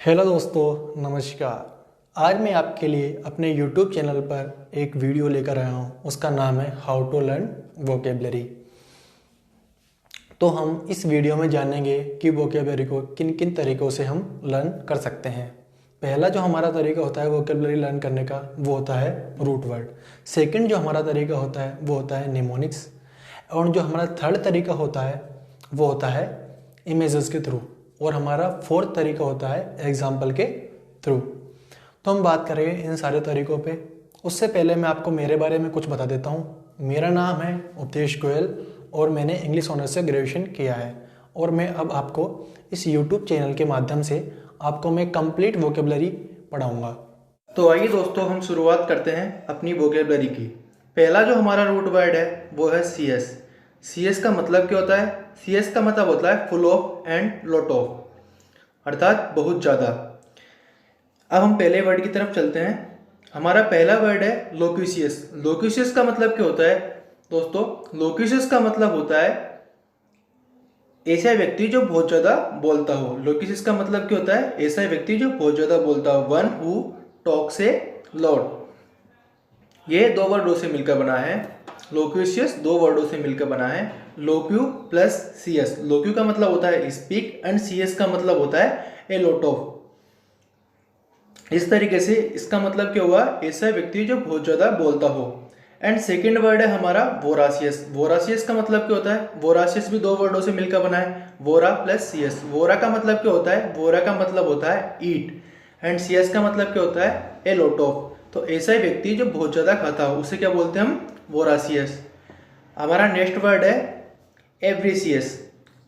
Hello दोस्तों, नमस्कार। आज मैं आपके लिए अपने YouTube चैनल पर एक वीडियो लेकर आया हूँ। उसका नाम है हाउ टू लर्न वोकेबलरी। तो हम इस वीडियो में जानेंगे कि वोकेबलरी को किन किन तरीक़ों से हम लर्न कर सकते हैं। पहला जो हमारा तरीका होता है वोकेबलरी लर्न करने का, वो होता है रूट वर्ड। सेकंड जो हमारा तरीका होता है वो होता है निमोनिक्स। और जो हमारा थर्ड तरीका होता है वो होता है इमेजेस के थ्रू। और हमारा फोर्थ तरीका होता है एग्जाम्पल के थ्रू। तो हम बात करेंगे इन सारे तरीकों पे। उससे पहले मैं आपको मेरे बारे में कुछ बता देता हूँ। मेरा नाम है उपदेश गोयल और मैंने इंग्लिश ऑनर्स से ग्रेजुएशन किया है। और मैं अब आपको इस यूट्यूब चैनल के माध्यम से आपको मैं कंप्लीट वोकेबलरी पढ़ाऊँगा। तो आइए दोस्तों, हम शुरुआत करते हैं अपनी वोकेबलरी की। पहला जो हमारा रूट वर्ड है वो है सी एस। सी एस का मतलब क्या होता है? सी एस का मतलब होता है full of and lot of, अर्थात बहुत ज़्यादा। अब हम पहले वर्ड की तरफ चलते हैं। हमारा पहला वर्ड है लोक्यूशियस। लोक्यूशियस का मतलब क्या होता है दोस्तों? लोक्यूशियस का मतलब होता है ऐसा व्यक्ति जो बहुत ज़्यादा बोलता हो। लोक्यूशियस का मतलब क्या होता है? ऐसा व्यक्ति जो बहुत ज़्यादा बोलता हो। One who talks a lot. ये दो वर्डों से मिलकर बना है। लोक्यूशियस दो वर्डों से मिलकर बना है। लोक्यू प्लस सी एस। लोक्यू का मतलब होता है स्पीक एंड सी एस का मतलब होता है ए लॉट ऑफ। इस तरीके से इसका मतलब क्या हुआ? ऐसा व्यक्ति जो बहुत ज़्यादा बोलता हो। एंड सेकेंड वर्ड है हमारा वोरासियस। वोरासियस का मतलब क्या होता है? वोरासियस भी दो वर्डों से मिलकर बना है। वोरा प्लस सी एस। वोरा का मतलब क्या होता है? वोरा का मतलब होता है ईट। एंड सी एस का मतलब क्या होता है? A lot of. तो ऐसा ही व्यक्ति जो बहुत ज़्यादा खाता हो उसे क्या बोलते हैं हम? वोरासियस। हमारा नेक्स्ट वर्ड है एवरीसियस।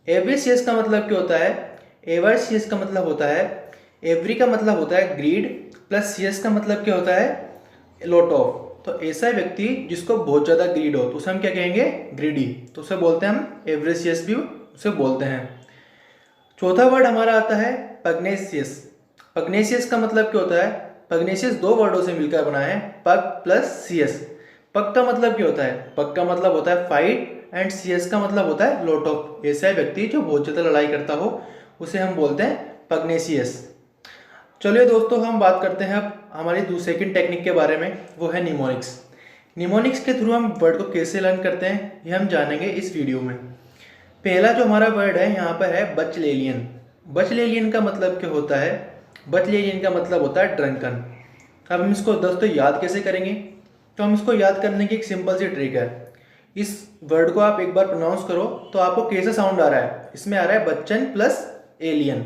एवरीसियस का मतलब क्या होता है? एवरसियस का मतलब होता है, एवरी का मतलब होता है ग्रीड, प्लस सीएस का मतलब क्या होता है? Lot of. तो ऐसा व्यक्ति जिसको बहुत ज़्यादा ग्रीड हो तो उसे हम क्या कहेंगे? ग्रीडी। तो उसे बोलते हैं हम एवरेसियस भी उसे बोलते हैं। चौथा वर्ड हमारा आता है पग्नेशियस। पग्नेशियस का मतलब क्या होता है? पग्नेशियस दो वर्डों से मिलकर बना है, पग प्लस सी एस। पग का मतलब क्या होता है? पग का मतलब होता है फाइट एंड सी एस का मतलब होता है लॉट ऑफ। ऐसा व्यक्ति जो बहुत ज़्यादा लड़ाई करता हो उसे हम बोलते हैं पग्नेशियस। चलिए दोस्तों, हम बात करते हैं अब हमारी सेकंड टेक्निक के बारे में, वो है निमोनिक्स। निमोनिक्स के थ्रू हम वर्ड को कैसे लर्न करते हैं ये हम जानेंगे इस वीडियो में। पहला जो हमारा वर्ड है यहाँ पर है बचलेलियन। बचलेलियन का मतलब क्या होता है? बचलेलियन का मतलब होता है ड्रंकन। अब हम इसको दोस्तों याद कैसे करेंगे? तो हम इसको याद करने की एक सिंपल सी ट्रिक है। इस वर्ड को आप एक बार प्रोनाउंस करो तो आपको कैसा साउंड आ रहा है? इसमें आ रहा है Bachchan plus alien.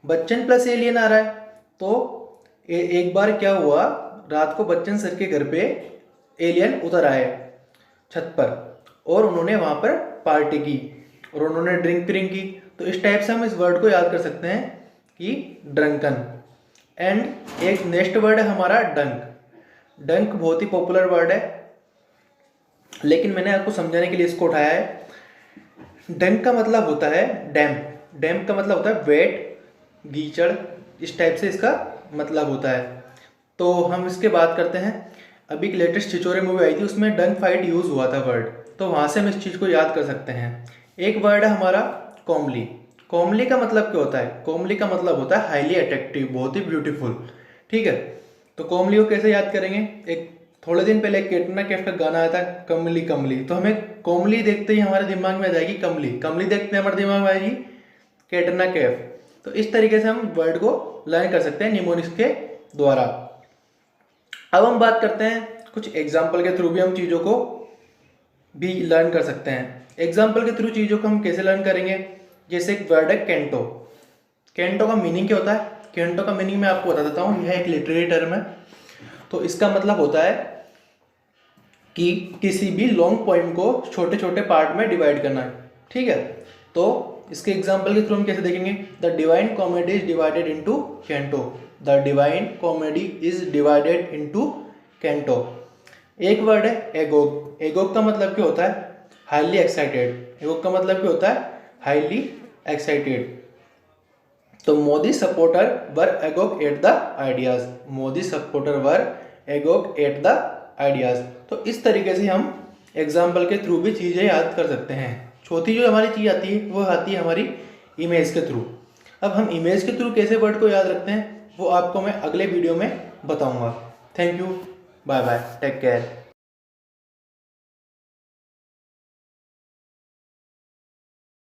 Bachchan plus alien आ रहा है। तो एक बार क्या हुआ, रात को बच्चन सर के घर पे एलियन उतर आए छत पर और उन्होंने वहां पर पार्टी की और उन्होंने ड्रिंक की। तो इस टाइप से हम इस वर्ड को याद कर सकते हैं कि ड्रंकन। एंड एक नेक्स्ट वर्ड है हमारा डंक। डंक बहुत ही पॉपुलर वर्ड है, लेकिन मैंने आपको समझाने के लिए इसको उठाया है। डंक का मतलब होता है डैम। डैम का मतलब होता है वेट, कीचड़, इस टाइप से इसका मतलब होता है। तो हम इसके बात करते हैं। अभी एक लेटेस्ट छिछोरे मूवी आई थी, उसमें डंक फाइट यूज हुआ था वर्ड, तो वहां से हम इस चीज को याद कर सकते हैं। एक वर्ड है हमारा कॉमली। कॉमली का मतलब क्या होता है? कॉमली का मतलब होता है हाईली अट्रैक्टिव, बहुत ही ब्यूटीफुल। ठीक है, तो कॉमली को कैसे याद करेंगे? एक थोड़े दिन पहले कैटरीना कैफ का गाना आया था कमली कमली, तो हमें कॉमली देखते ही हमारे दिमाग में आ जाएगी कमली। कमली देखते ही हमारे दिमाग में आएगी कैटरीना कैफ। तो इस तरीके से हम वर्ड को लर्न कर सकते हैं निमोनिक्स के द्वारा। अब हम बात करते हैं कुछ एग्जाम्पल के थ्रू भी हम चीज़ों को भी लर्न कर सकते हैं। एग्जाम्पल के थ्रू चीज़ों को हम कैसे लर्न करेंगे? जैसे एक वर्ड है कैंटो। कैंटो का मीनिंग क्या होता है? कैंटो का मीनिंग मैं आपको बता देता हूँ। यह एक लिटरेरी टर्म है। तो इसका मतलब होता है कि किसी भी लॉन्ग पोइम को छोटे छोटे पार्ट में डिवाइड करना है। ठीक है, तो इसके एग्जाम्पल के थ्रू हम कैसे देखेंगे? The divine comedy is divided into canto. The divine comedy is divided into canto. एक वर्ड है एगोग। एगोग का मतलब क्या होता है? Highly excited. एगोग का मतलब क्या होता है? Highly excited. तो Modi supporter were agog at the ideas. Modi supporter were agog at the ideas. तो इस तरीके से हम एग्जाम्पल के थ्रू भी चीज़ें याद कर सकते हैं। चौथी जो हमारी चीज़ आती है वो आती है हमारी इमेज के थ्रू। अब हम इमेज के थ्रू कैसे वर्ड को याद रखते हैं वो आपको मैं अगले वीडियो में बताऊंगा। Thank you, bye bye, take care.